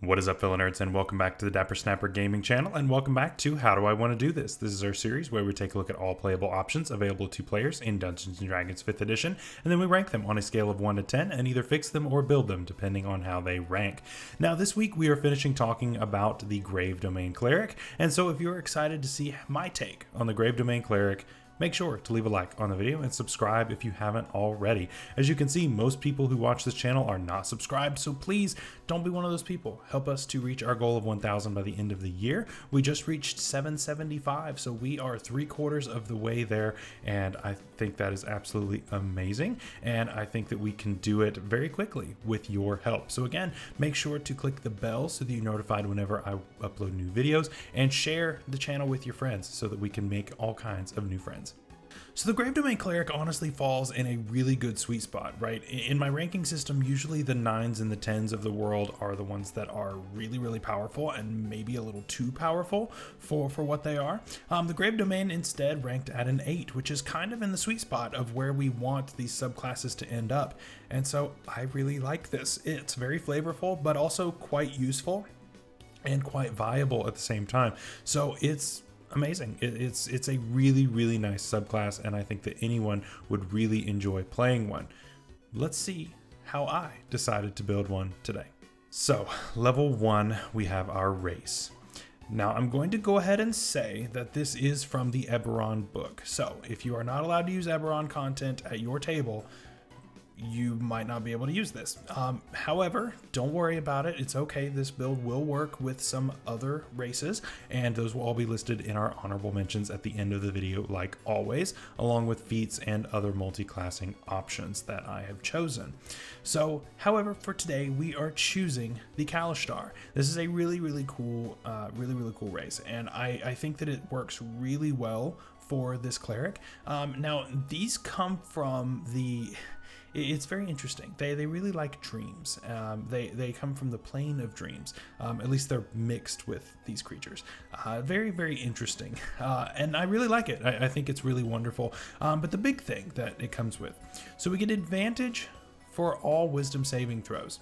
What is up, fellow nerds, and welcome back to the Dapper Snapper Gaming channel, and welcome back to How Do I Want to Do This? This is our series where we take a look at all playable options available to players in Dungeons & Dragons 5th edition, and then we rank them on a scale of 1 to 10 and either fix them or build them depending on how they rank. Now this week we are finishing talking about the Grave Domain Cleric, and so if you're excited to see my take on the Grave Domain Cleric, make sure to leave a like on the video and subscribe if you haven't already. As you can see, most people who watch this channel are not subscribed, so please don't be one of those people. Help us to reach our goal of 1,000 by the end of the year. We just reached 775, so we are 3/4 of the way there, and I think that is absolutely amazing, and I think that we can do it very quickly with your help. So again, make sure to click the bell so that you're notified whenever I upload new videos, and share the channel with your friends so that we can make all kinds of new friends. So the Grave Domain Cleric honestly falls in a really good sweet spot, right? In my ranking system, usually the 9s and the 10s of the world are the ones that are really powerful and maybe a little too powerful for what they are. The Grave Domain instead ranked at an 8, which is kind of in the sweet spot of where we want these subclasses to end up. And so I really like this. It's very flavorful, but also quite useful and quite viable at the same time. So it's amazing. It's a really nice subclass, and I think that anyone would really enjoy playing one. Let's see how I decided to build one today. So level 1, we have our race. Now I'm going to go ahead and say that this is from the Eberron book. So if you are not allowed to use Eberron content at your table, you might not be able to use this. However, don't worry about it. It's okay. This build will work with some other races, and those will all be listed in our honorable mentions at the end of the video, like always, along with feats and other multi-classing options that I have chosen. So, however, for today, we are choosing the Kalashtar. This is a really cool race, and I think that it works really well for this cleric. Now, these come from the... It's very interesting. They really like dreams. They come from the plane of dreams. At least they're mixed with these creatures. Very interesting. And I really like it. I think it's really wonderful. But the big thing that it comes with. So we get advantage for all wisdom saving throws.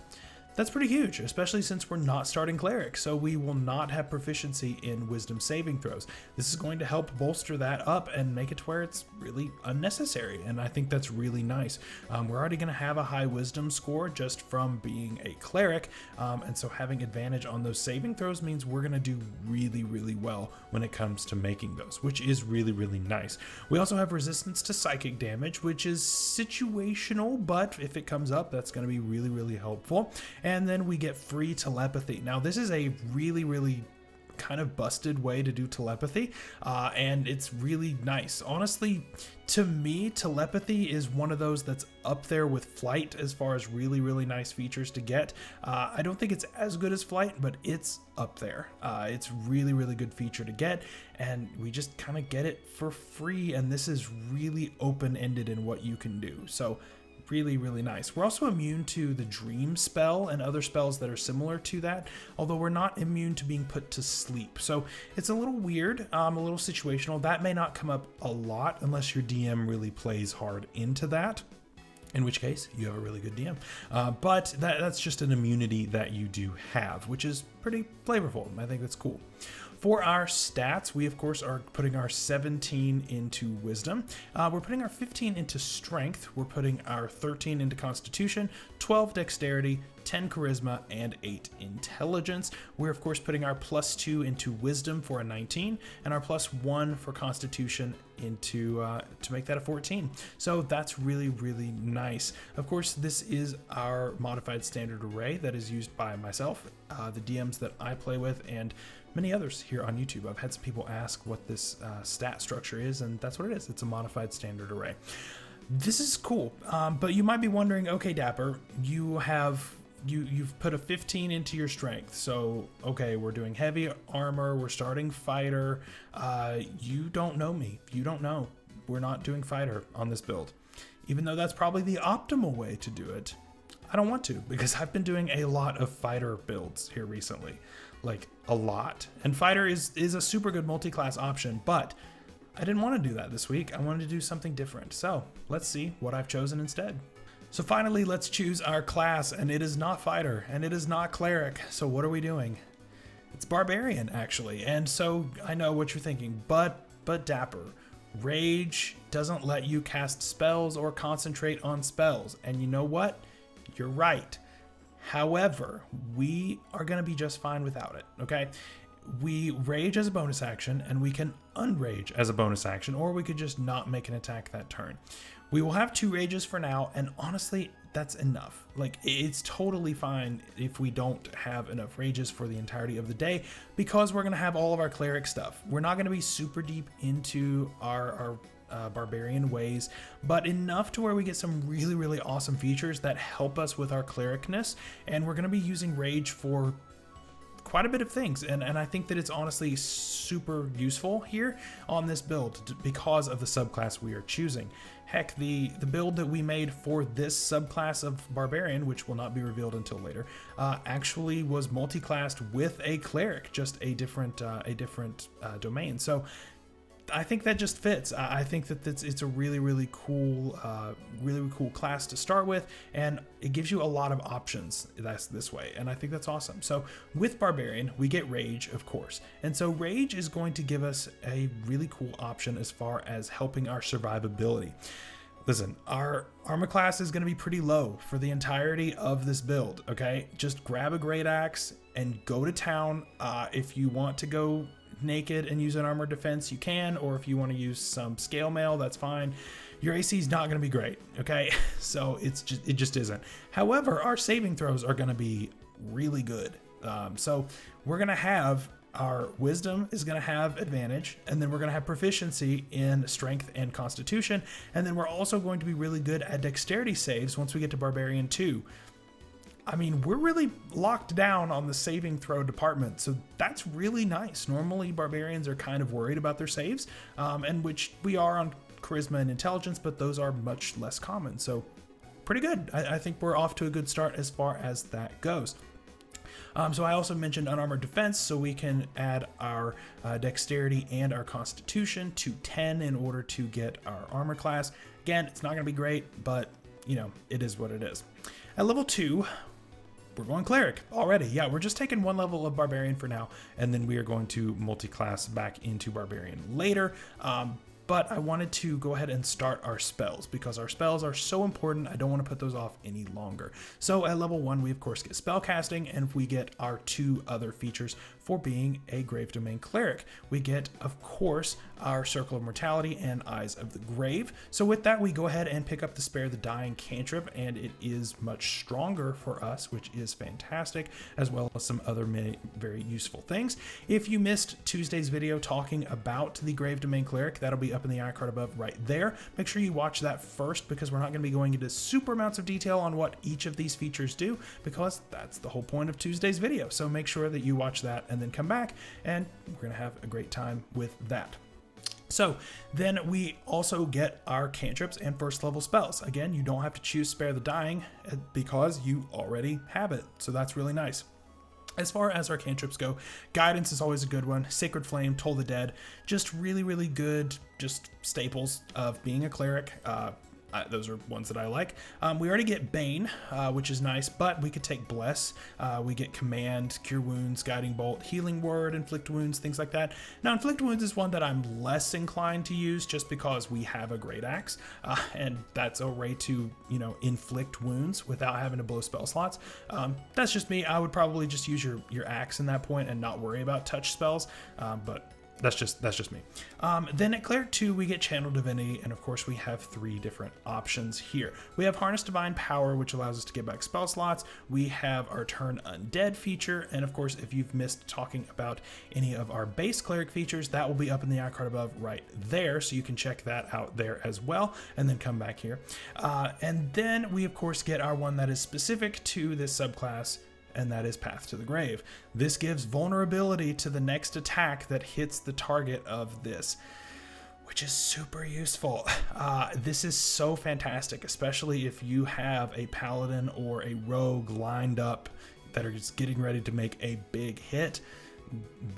That's pretty huge, especially since we're not starting cleric, so we will not have proficiency in wisdom saving throws. This is going to help bolster that up and make it to where it's really unnecessary, and I think that's really nice. We're already going to have a high wisdom score just from being a cleric, and so having advantage on those saving throws means we're going to do really well when it comes to making those, which is really nice. We also have resistance to psychic damage, which is situational, but if it comes up, that's going to be really helpful. And then we get free telepathy. Now this is a really kind of busted way to do telepathy, and it's really nice. Honestly, to me, telepathy is one of those that's up there with flight as far as really nice features to get. I don't think it's as good as flight, but it's up there. It's really good feature to get, and we just kind of get it for free, and this is really open-ended in what you can do. So really nice. We're also immune to the dream spell and other spells that are similar to that, although we're not immune to being put to sleep. So it's a little weird, a little situational. That may not come up a lot unless your DM really plays hard into that, in which case you have a really good DM. But that's just an immunity that you do have, which is pretty flavorful. I think that's cool. For our stats, we of course are putting our 17 into wisdom. We're putting our 15 into strength. We're putting our 13 into constitution, 12 dexterity, 10 charisma, and 8 intelligence. We're of course putting our +2 into wisdom for a 19, and our +1 for constitution into to make that a 14. So that's really nice. Of course, this is our modified standard array that is used by myself, the DMs that I play with, and many others here on YouTube. I've had some people ask what this stat structure is, and that's what it is. It's a modified standard array. This is cool, but you might be wondering, okay, Dapper, you've put a 15 into your strength. So, okay, we're doing heavy armor, we're starting fighter. You don't know me. You don't know. We're not doing fighter on this build. Even though that's probably the optimal way to do it, I don't want to, because I've been doing a lot of fighter builds here recently. Like, a lot. And fighter is a super good multi-class option, but I didn't want to do that this week. I wanted to do something different. So, let's see what I've chosen instead. So finally, let's choose our class, and it is not fighter, and it is not cleric. So what are we doing? It's barbarian, actually. And so I know what you're thinking, but Dapper, rage doesn't let you cast spells or concentrate on spells. And you know what? You're right. However, we are going to be just fine without it, okay? We rage as a bonus action, and we can unrage as a bonus action, or we could just not make an attack that turn. We will have 2 rages for now, and honestly, that's enough. Like, it's totally fine if we don't have enough rages for the entirety of the day, because we're going to have all of our cleric stuff. We're not going to be super deep into our barbarian ways, but enough to where we get some really, really awesome features that help us with our clericness, and we're going to be using rage for quite a bit of things, and I think that it's honestly super useful here on this build because of the subclass we are choosing. Heck, the build that we made for this subclass of barbarian, which will not be revealed until later, actually was multi-classed with a cleric, just a different domain. So I think that just fits. I think that it's a really, really cool class to start with, and it gives you a lot of options this way, and I think that's awesome. So with Barbarian, we get Rage, of course, and so Rage is going to give us a really cool option as far as helping our survivability. Listen, our armor class is going to be pretty low for the entirety of this build, okay? Just grab a great axe and go to town. If you want to go naked and use an armor defense, you can, or if you want to use some scale mail, that's fine. Your AC is not going to be great, okay? So it just isn't. However, our saving throws are going to be really good. So we're going to have our wisdom is going to have advantage, and then we're going to have proficiency in strength and constitution, and then we're also going to be really good at dexterity saves once we get to Barbarian 2. I mean, we're really locked down on the saving throw department, so that's really nice. Normally, barbarians are kind of worried about their saves, and which we are on charisma and intelligence, but those are much less common, so pretty good. I think we're off to a good start as far as that goes. So I also mentioned unarmored defense, so we can add our dexterity and our constitution to 10 in order to get our armor class. Again, it's not going to be great, but, you know, it is what it is. At level 2... we're going cleric already. Yeah, we're just taking 1 level of barbarian for now, and then we are going to multi-class back into barbarian later. But I wanted to go ahead and start our spells because our spells are so important. I don't want to put those off any longer. So at level 1, we of course get spell casting, and we get our 2 other features for being a Grave Domain Cleric. We get, of course, our Circle of Mortality and Eyes of the Grave. So with that, we go ahead and pick up the Spare the Dying cantrip, and it is much stronger for us, which is fantastic, as well as some other very useful things. If you missed Tuesday's video talking about the Grave Domain Cleric, that'll be up in the icon above right there. Make sure you watch that first, because we're not going to be going into super amounts of detail on what each of these features do, because that's the whole point of Tuesday's video. So make sure that you watch that and then come back, and we're going to have a great time with that. So then we also get our cantrips and first level spells. Again, you don't have to choose Spare the Dying because you already have it. So that's really nice. As far as our cantrips go, Guidance is always a good one. Sacred Flame, Toll the Dead, just really, really good, just staples of being a cleric. Those are ones that I like. We already get Bane, which is nice, but we could take Bless. We get Command, Cure Wounds, Guiding Bolt, Healing Word, Inflict Wounds, things like that. Now, Inflict Wounds is one that I'm less inclined to use just because we have a Great Axe, and that's a way to, you know, inflict wounds without having to blow spell slots. That's just me. I would probably just use your axe in that point and not worry about touch spells, but that's just me. Then at Cleric 2, we get Channel Divinity, and of course we have 3 different options here. We have Harness Divine Power, which allows us to get back spell slots. We have our Turn Undead feature, and of course, if you've missed talking about any of our base Cleric features, that will be up in the icon above right there, so you can check that out there as well, and then come back here. And then we of course get our one that is specific to this subclass, and that is Path to the Grave. This gives vulnerability to the next attack that hits the target of this, which is super useful. This is so fantastic, especially if you have a paladin or a rogue lined up that are just getting ready to make a big hit.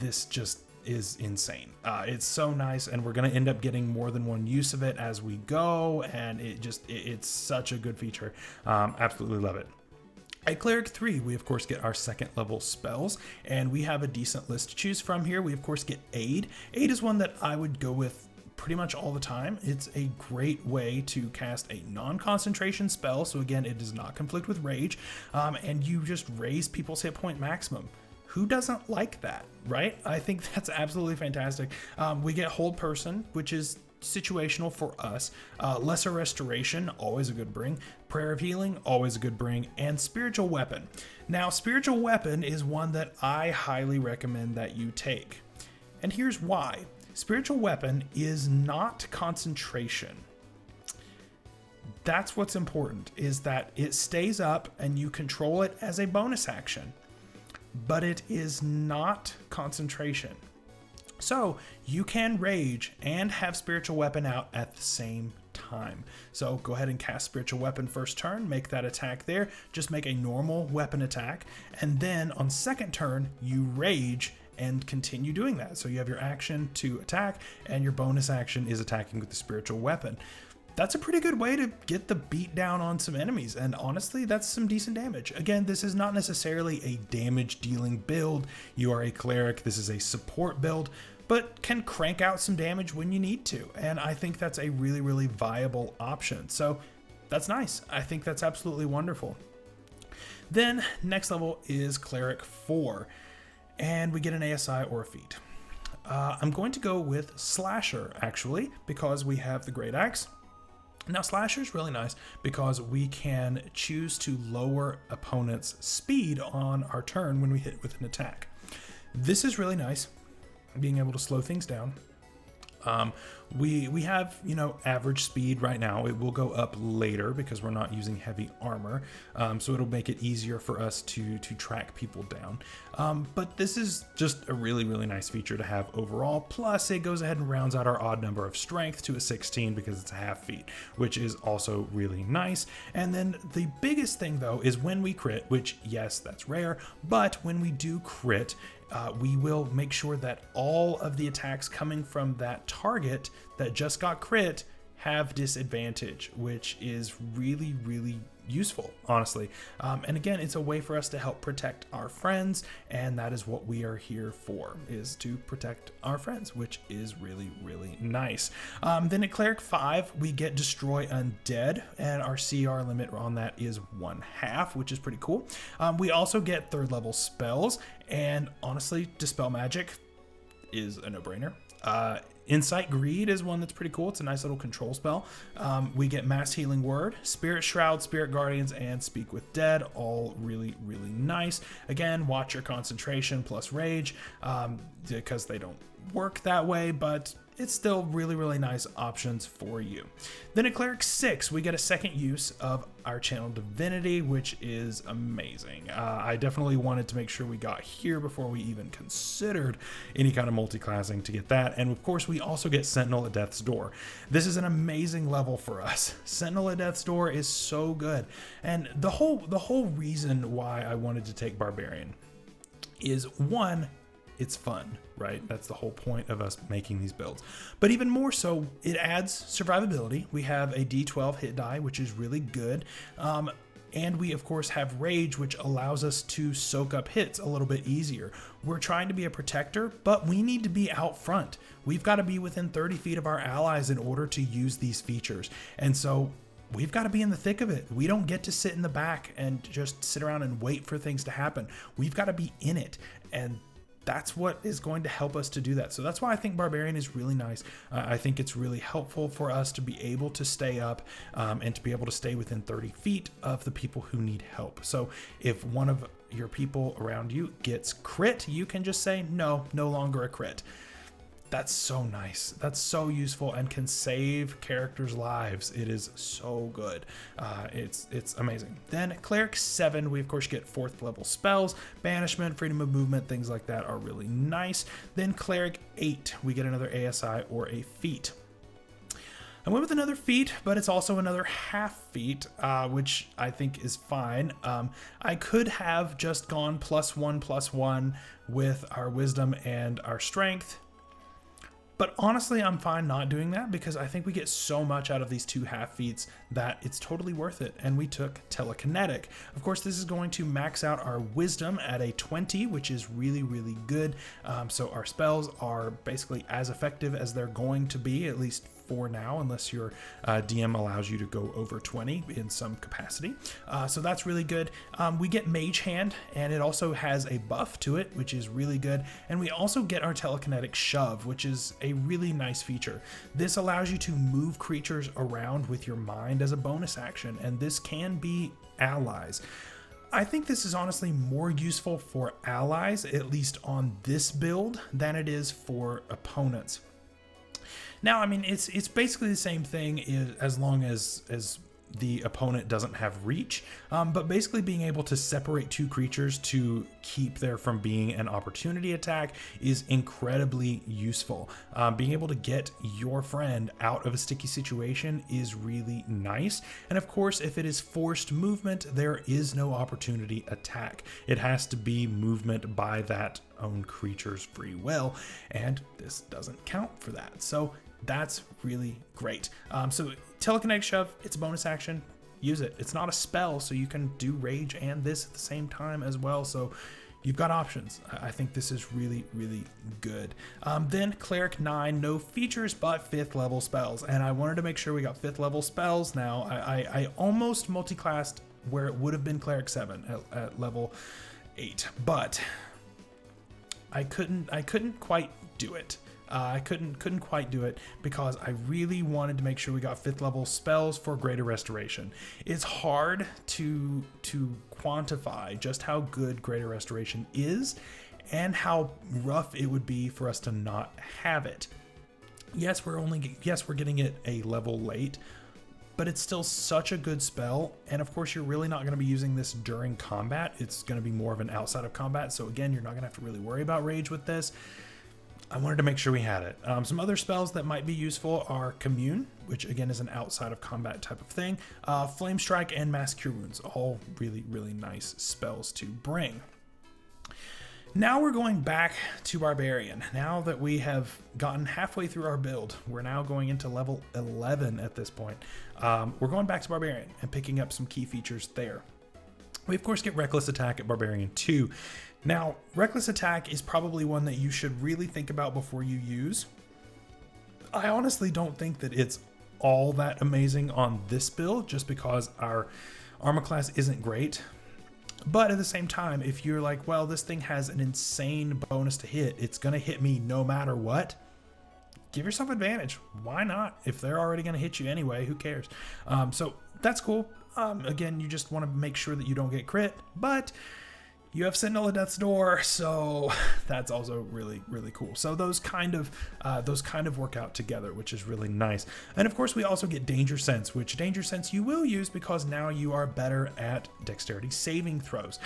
This just is insane. It's so nice, and we're going to end up getting more than one use of it as we go, and it's such a good feature. Absolutely love it. At Cleric 3, we of course get our second level spells, and we have a decent list to choose from here. We of course get Aid. Aid is one that I would go with pretty much all the time. It's a great way to cast a non-concentration spell, so again, it does not conflict with Rage, and you just raise people's hit point maximum. Who doesn't like that, right? I think that's absolutely fantastic. We get Hold Person, which is situational for us. Lesser Restoration, always a good bring. Prayer of Healing, always a good bring. And Spiritual Weapon. Now, Spiritual Weapon is one that I highly recommend that you take. And here's why. Spiritual Weapon is not concentration. That's what's important, is that it stays up and you control it as a bonus action, but it is not concentration. So you can Rage and have Spiritual Weapon out at the same time. So go ahead and cast Spiritual Weapon first turn, make that attack there, just make a normal weapon attack, and then on second turn, you Rage and continue doing that. So you have your action to attack, and your bonus action is attacking with the Spiritual Weapon. That's a pretty good way to get the beat down on some enemies, and honestly, that's some decent damage. Again, this is not necessarily a damage dealing build. You are a cleric, this is a support build, but can crank out some damage when you need to, and I think that's a really, really viable option. So that's nice. I think that's absolutely wonderful. Then next level is Cleric 4. And we get an ASI or a feat. I'm going to go with Slasher, actually, because we have the Great Axe. Now, Slasher is really nice because we can choose to lower opponents' speed on our turn when we hit with an attack. This is really nice, being able to slow things down. We have, average speed right now. It will go up later because we're not using heavy armor. So it'll make it easier for us to track people down. But this is just a really, really nice feature to have overall. Plus it goes ahead and rounds out our odd number of strength to a 16 because it's a half feat, which is also really nice. And then the biggest thing though is when we crit, which yes, that's rare, but when we do crit, we will make sure that all of the attacks coming from that target that just got crit have disadvantage, which is really, really useful, honestly. And again, it's a way for us to help protect our friends, and that is what we are here for, is to protect our friends, which is really, really nice. Then at Cleric 5, we get Destroy Undead, and our CR limit on that is 1/2, which is pretty cool. We also get third level spells, and honestly, Dispel Magic is a no-brainer. Insight Greed is one that's pretty cool. It's a nice little control spell. We get Mass Healing Word, Spirit Shroud, Spirit Guardians, and Speak with Dead, all really, really nice. Again, watch your concentration plus Rage, because they don't work that way, but it's still really, really nice options for you. Then at Cleric 6, we get a second use of our Channel Divinity, which is amazing. I definitely wanted to make sure we got here before we even considered any kind of multi-classing to get that. And of course, we also get Sentinel at Death's Door. This is an amazing level for us. Sentinel at Death's Door is so good. And the whole reason why I wanted to take Barbarian is, one, it's fun, right? That's the whole point of us making these builds. But even more so, it adds survivability. We have a D12 hit die, which is really good. And we, of course, have Rage, which allows us to soak up hits a little bit easier. We're trying to be a protector, but we need to be out front. We've got to be within 30 feet of our allies in order to use these features. And so we've got to be in the thick of it. We don't get to sit in the back and just sit around and wait for things to happen. We've got to be in it. And that's what is going to help us to do that. So that's why I think Barbarian is really nice. I think it's really helpful for us to be able to stay up and to be able to stay within 30 feet of the people who need help. So if one of your people around you gets crit, you can just say, no longer a crit. That's so nice. That's so useful and can save characters' lives. It is so good. It's amazing. Then Cleric 7, we of course get 4th level spells, banishment, freedom of movement, things like that are really nice. Then Cleric 8, we get another ASI or a feat. I went with another feat, but it's also another half feat, which I think is fine. I could have just gone +1/+1 with our wisdom and our strength. But honestly, I'm fine not doing that because I think we get so much out of these two half feats that it's totally worth it. And we took telekinetic. Of course, this is going to max out our wisdom at a 20, which is really, really good. So our spells are basically as effective as they're going to be, at least for now, unless your DM allows you to go over 20 in some capacity. So that's really good. We get Mage Hand, and it also has a buff to it, which is really good. And we also get our telekinetic shove, which is a really nice feature. This allows you to move creatures around with your mind as a bonus action, and this can be allies. I think this is honestly more useful for allies, at least on this build, than it is for opponents. Now, I mean, it's basically the same thing as long as the opponent doesn't have reach, but basically being able to separate two creatures to keep there from being an opportunity attack is incredibly useful. Being able to get your friend out of a sticky situation is really nice. And of course, if it is forced movement, there is no opportunity attack. It has to be movement by that own creature's free will, and this doesn't count for that. So that's really great. So telekinetic shove, it's a bonus action. Use it. It's not a spell, so you can do rage and this at the same time as well. So you've got options. I think this is really, really good. Then Cleric 9, no features but 5th level spells. And I wanted to make sure we got 5th level spells now. I almost multi-classed where it would have been Cleric 7 at level 8, but I couldn't quite do it. I couldn't quite do it because I really wanted to make sure we got 5th level spells for greater restoration. It's hard to quantify just how good greater restoration is and how rough it would be for us to not have it. Yes, we're getting it a level late, but it's still such a good spell. And of course, you're really not going to be using this during combat. It's going to be more of an outside of combat. So again, you're not going to have to really worry about rage with this. I wanted to make sure we had it. Some other spells that might be useful are Commune, which again is an outside of combat type of thing. Flame Strike and Mass Cure Wounds, all really, really nice spells to bring. Now we're going back to Barbarian. Now that we have gotten halfway through our build, we're now going into level 11 at this point. We're going back to Barbarian and picking up some key features there. We of course get Reckless Attack at Barbarian 2. Now, Reckless Attack is probably one that you should really think about before you use. I honestly don't think that it's all that amazing on this build, just because our armor class isn't great. But at the same time, if you're like, well, this thing has an insane bonus to hit, it's going to hit me no matter what, give yourself advantage. Why not? If they're already going to hit you anyway, who cares? So that's cool. Again, you just want to make sure that you don't get crit, but you have Sentinel at Death's Door, so that's also really, really cool. So those kind of work out together, which is really nice. And of course, we also get Danger Sense, which Danger Sense you will use because now you are better at dexterity saving throws.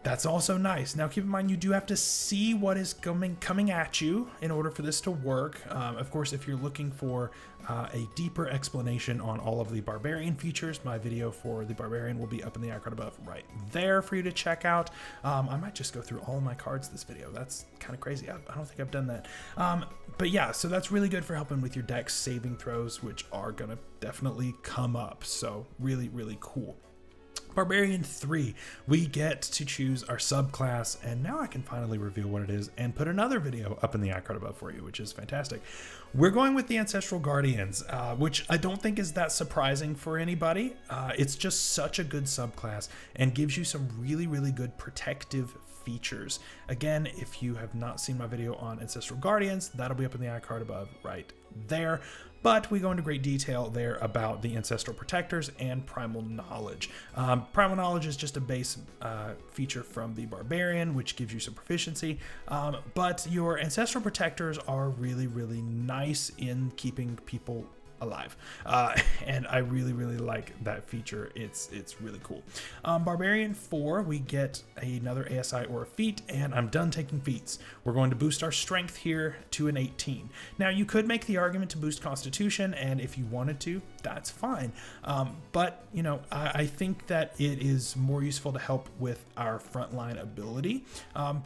That's also nice. Now keep in mind, you do have to see what is coming at you in order for this to work. Of course, if you're looking for a deeper explanation on all of the Barbarian features, my video for the Barbarian will be up in the icon above right there for you to check out. I might just go through all of my cards this video. That's kind of crazy. I don't think I've done that. But yeah, so that's really good for helping with your dex saving throws, which are going to definitely come up. So really, really cool. Barbarian 3, we get to choose our subclass, and now I can finally reveal what it is and put another video up in the icon above for you, which is fantastic. We're going with the Ancestral Guardians, which I don't think is that surprising for anybody. It's just such a good subclass and gives you some really, really good protective features. Again, if you have not seen my video on Ancestral Guardians, that'll be up in the icon above right there. But we go into great detail there about the Ancestral Protectors and Primal Knowledge. Primal Knowledge is just a base feature from the Barbarian, which gives you some proficiency. But your Ancestral Protectors are really, really nice in keeping people alive. And I really, really like that feature. It's really cool. Barbarian 4, we get another ASI or a feat, and I'm done taking feats. We're going to boost our strength here to an 18. Now, you could make the argument to boost constitution, and if you wanted to, that's fine. But, you know, I think that it is more useful to help with our frontline ability.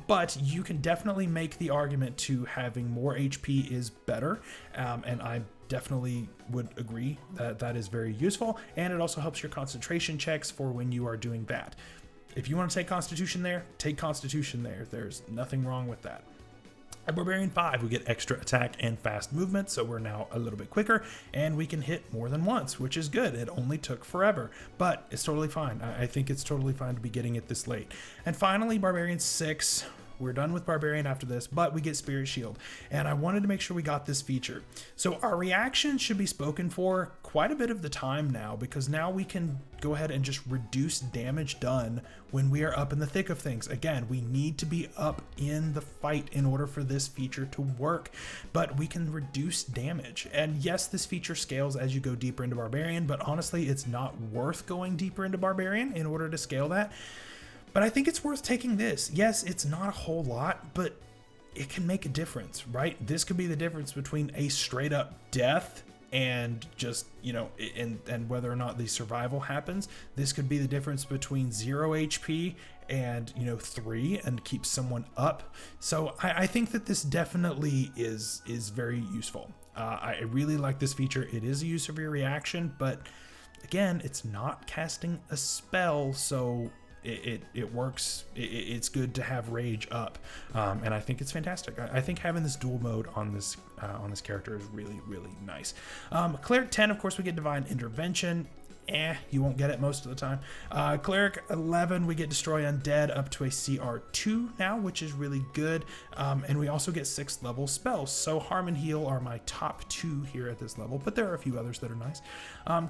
But you can definitely make the argument to having more HP is better, and I definitely would agree that that is very useful, and it also helps your concentration checks for when you are doing that. If you want to take Constitution there, take Constitution there. There's nothing wrong with that. At Barbarian 5, we get extra attack and fast movement, so we're now a little bit quicker, and we can hit more than once, which is good. It only took forever, but it's totally fine. I think it's totally fine to be getting it this late. And finally, Barbarian 6, we're done with Barbarian after this, but we get Spirit Shield, and I wanted to make sure we got this feature. So our reactions should be spoken for quite a bit of the time now, because now we can go ahead and just reduce damage done when we are up in the thick of things. Again, we need to be up in the fight in order for this feature to work, but we can reduce damage. And yes, this feature scales as you go deeper into Barbarian, but honestly, it's not worth going deeper into Barbarian in order to scale that. But I think it's worth taking this. Yes, it's not a whole lot, but it can make a difference, right? This could be the difference between a straight up death and just, you know, and whether or not the survival happens. This could be the difference between 0 HP and, you know, 3 and keeps someone up. So I think that this definitely is very useful. I really like this feature. It is a use of your reaction, but again, it's not casting a spell, so it works. It's good to have rage up, and I think it's fantastic. I think having this dual mode on this character is really, really nice. Cleric 10, of course, we get Divine Intervention. You won't get it most of the time. Cleric 11, we get Destroy Undead up to a CR2 now, which is really good. And we also get 6th level spells. So Harm and Heal are my top 2 here at this level, but there are a few others that are nice.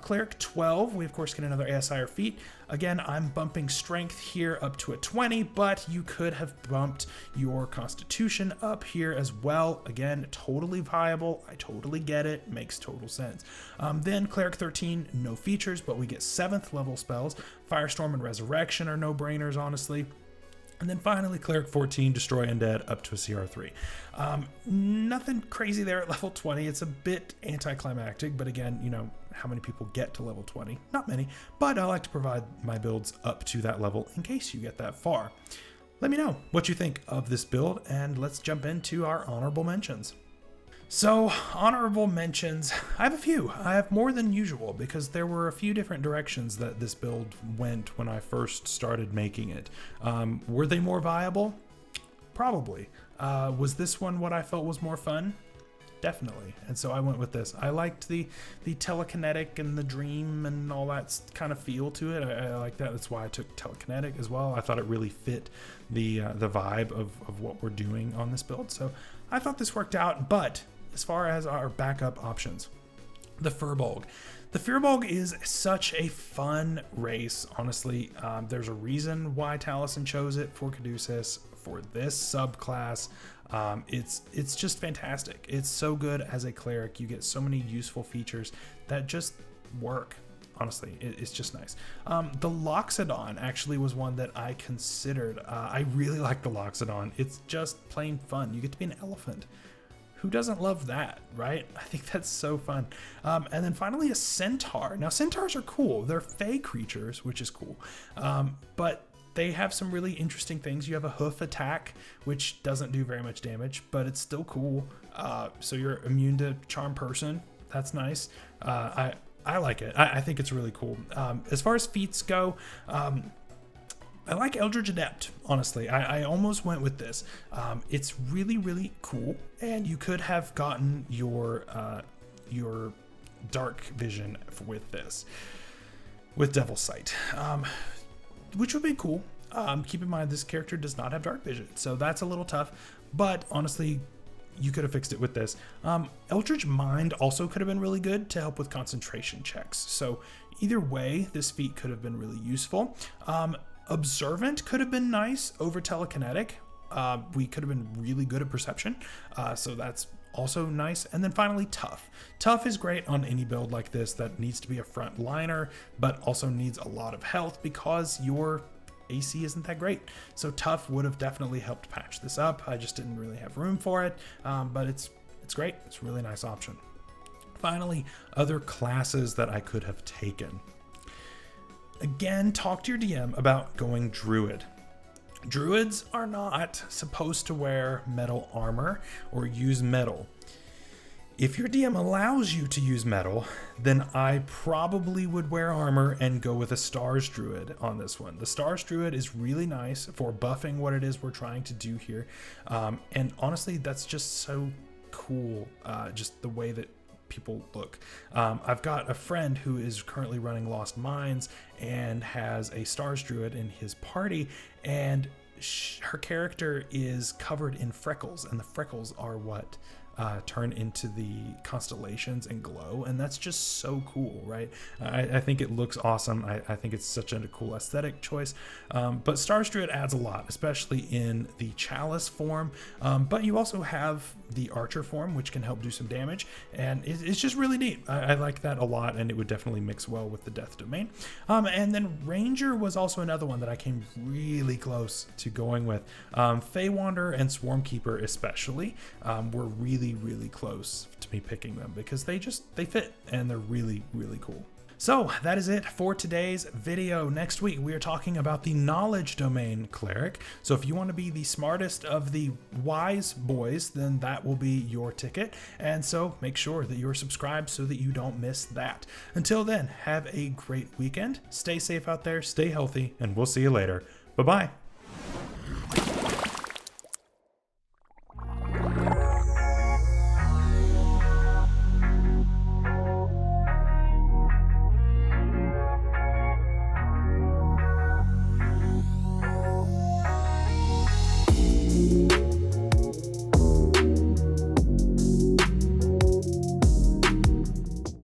Cleric 12, we of course get another ASI or feat. Again, I'm bumping strength here up to a 20, but you could have bumped your constitution up here as well. Again, totally viable. I totally get it. Makes total sense. Then Cleric 13, no features, but we get 7th level spells. Firestorm and Resurrection are no-brainers, honestly. And then finally, Cleric 14, Destroy Undead up to a CR3. Nothing crazy there at level 20. It's a bit anticlimactic, but again, you know, how many people get to level 20? Not many, but I like to provide my builds up to that level in case you get that far. Let me know what you think of this build, and let's jump into our honorable mentions. So, honorable mentions, I have a few. I have more than usual because there were a few different directions that this build went when I first started making it. Were they more viable? Probably. Was this one what I felt was more fun? Definitely. And so I went with this. I liked the telekinetic and the dream and all that kind of feel to it. I like that. That's why I took telekinetic as well. I thought it really fit the vibe of what we're doing on this build. So I thought this worked out, but as far as our backup options, the Firbolg. The Firbolg is such a fun race, honestly. There's a reason why Taliesin chose it for Caduceus, for this subclass. It's just fantastic. It's so good as a cleric. You get so many useful features that just work. Honestly, it's just nice. The Loxodon actually was one that I considered. I really like the Loxodon. It's just plain fun. You get to be an elephant. Who doesn't love that, right? I think that's so fun. And then finally a Centaur. Now, Centaurs are cool. They're fey creatures, which is cool. But they have some really interesting things. You have a hoof attack, which doesn't do very much damage, but it's still cool. So you're immune to Charm Person. That's nice. I like it. I think it's really cool. As far as feats go, I like Eldritch Adept, honestly. I almost went with this. It's really, really cool, and you could have gotten your dark vision with this, with Devil's Sight, which would be cool. Keep in mind, this character does not have dark vision, so that's a little tough, but honestly, you could have fixed it with this. Eldritch Mind also could have been really good to help with concentration checks. So either way, this feat could have been really useful. Observant could have been nice over telekinetic. We could have been really good at perception. So that's also nice. And then finally, tough. Tough is great on any build like this that needs to be a front liner, but also needs a lot of health because your AC isn't that great. So tough would have definitely helped patch this up. I just didn't really have room for it, but it's great. It's a really nice option. Finally, other classes that I could have taken. Again, talk to your DM about going Druid. Druids are not supposed to wear metal armor or use metal. If your DM allows you to use metal, then I probably would wear armor and go with a Stars Druid on this one. The Stars Druid is really nice for buffing what it is we're trying to do here. And honestly, that's just so cool, just the way that people look. I've got a friend who is currently running Lost Mines and has a Stars Druid in his party, and her character is covered in freckles, and the freckles are what turn into the constellations and glow, and that's just so cool, right? I think it looks awesome. I think it's such a cool aesthetic choice. But Stars Druid adds a lot, especially in the Chalice form, but you also have the Archer form, which can help do some damage, and it's just really neat. I like that a lot, and it would definitely mix well with the Death Domain. And then Ranger was also another one that I came really close to going with. Feywander and Swarmkeeper especially were really close to me picking them because they fit and they're really cool. So that is it for today's video. Next week we are talking about the Knowledge Domain Cleric. So if you want to be the smartest of the wise boys, then that will be your ticket. And so make sure that you're subscribed so that you don't miss that. Until then, have a great weekend. Stay safe out there, stay healthy, and we'll see you later. Bye-bye.